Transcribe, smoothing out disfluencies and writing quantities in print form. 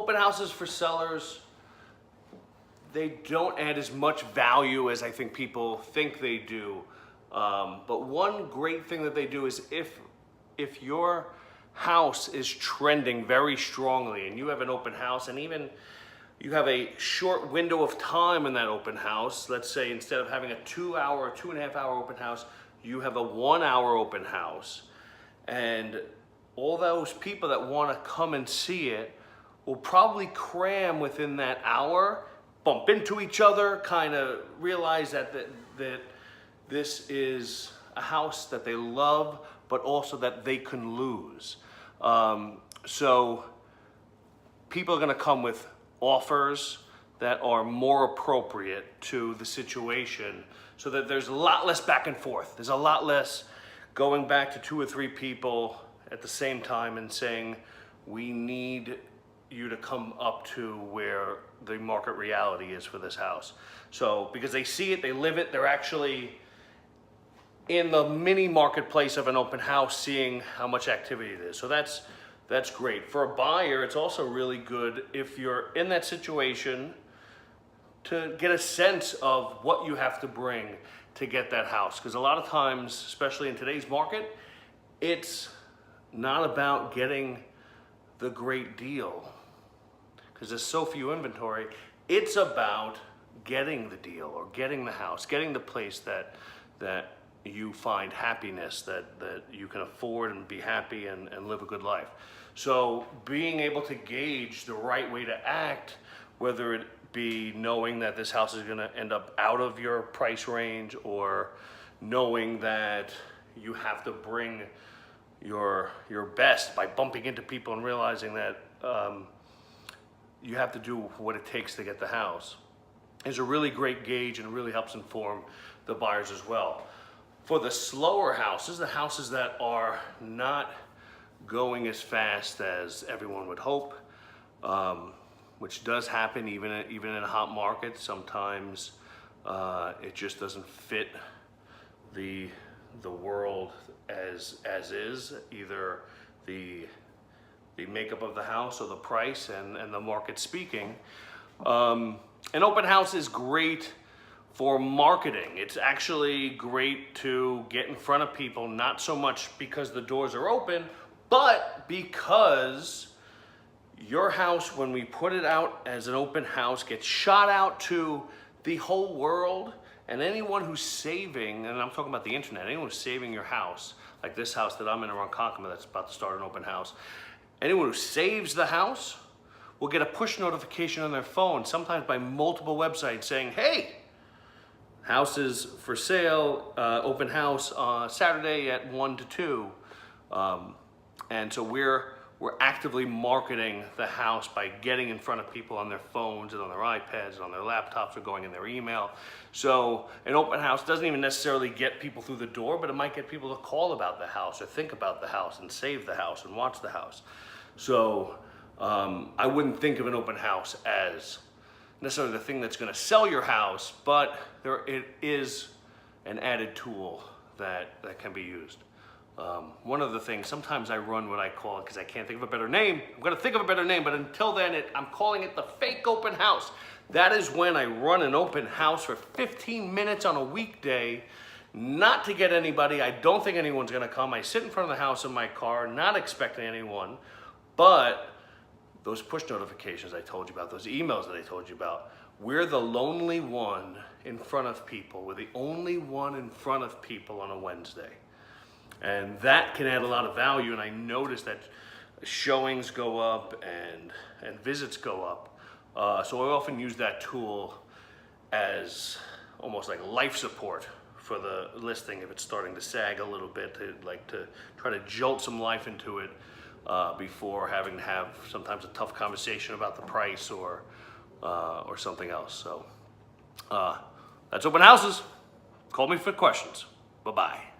open houses for sellers, they don't add as much value as I think people think they do. But one great thing that they do is if your house is trending very strongly and you have an open house, and even you have a short window of time in that open house, let's say instead of having a 2-hour or 2.5-hour open house, you have a 1-hour open house, and all those people that want to come and see it will probably cram within that hour, bump into each other, kind of realize that this is a house that they love, but also that they can lose. So people are going to come with offers that are more appropriate to the situation, so that there's a lot less back and forth. There's a lot less going back to 2 or 3 people at the same time and saying, we need you to come up to where the market reality is for this house. So because they see it, they live it, they're actually in the mini marketplace of an open house seeing how much activity it is. So that's great. For a buyer, it's also really good if you're in that situation to get a sense of what you have to bring to get that house. Because a lot of times, especially in today's market, it's not about getting the great deal, because there's so few inventory. It's about getting the deal, or getting the house, getting the place that you find happiness, that you can afford and be happy and live a good life. So being able to gauge the right way to act, whether it be knowing that this house is going to end up out of your price range, or knowing that you have to bring your best by bumping into people and realizing that you have to do what it takes to get the house, is a really great gauge, and really helps inform the buyers as well. For the slower houses, the houses that are not going as fast as everyone would hope, which does happen even in a hot market. Sometimes it just doesn't fit the world as is, either the makeup of the house or the price and the market speaking. An open house is great for marketing. It's actually great to get in front of people, not so much because the doors are open, but because your house, when we put it out as an open house, gets shot out to the whole world. And anyone who's saving, and I'm talking about the internet, anyone who's saving your house, like this house that I'm in around Ronkonkoma that's about to start an open house, anyone who saves the house will get a push notification on their phone, sometimes by multiple websites, saying, hey, house is for sale, open house Saturday at 1 to 2. And so we're actively marketing the house by getting in front of people on their phones and on their iPads and on their laptops, or going in their email. So an open house doesn't even necessarily get people through the door, but it might get people to call about the house, or think about the house, and save the house, and watch the house. So I wouldn't think of an open house as necessarily the thing that's going to sell your house, but it is an added tool that can be used. One of the things, sometimes I run what I call it, because I can't think of a better name. I'm going to think of a better name, but until then, I'm calling it the fake open house. That is when I run an open house for 15 minutes on a weekday, not to get anybody. I don't think anyone's going to come. I sit in front of the house in my car, not expecting anyone, but those push notifications I told you about, those emails that I told you about, we're the lonely one in front of people. We're the only one in front of people on a Wednesday. And that can add a lot of value, and I noticed that showings go up and visits go up. So I often use that tool as almost like life support for the listing if it's starting to sag a little bit, to try to jolt some life into it before having to have sometimes a tough conversation about the price or something else. So that's open houses. Call me for questions. Bye-bye.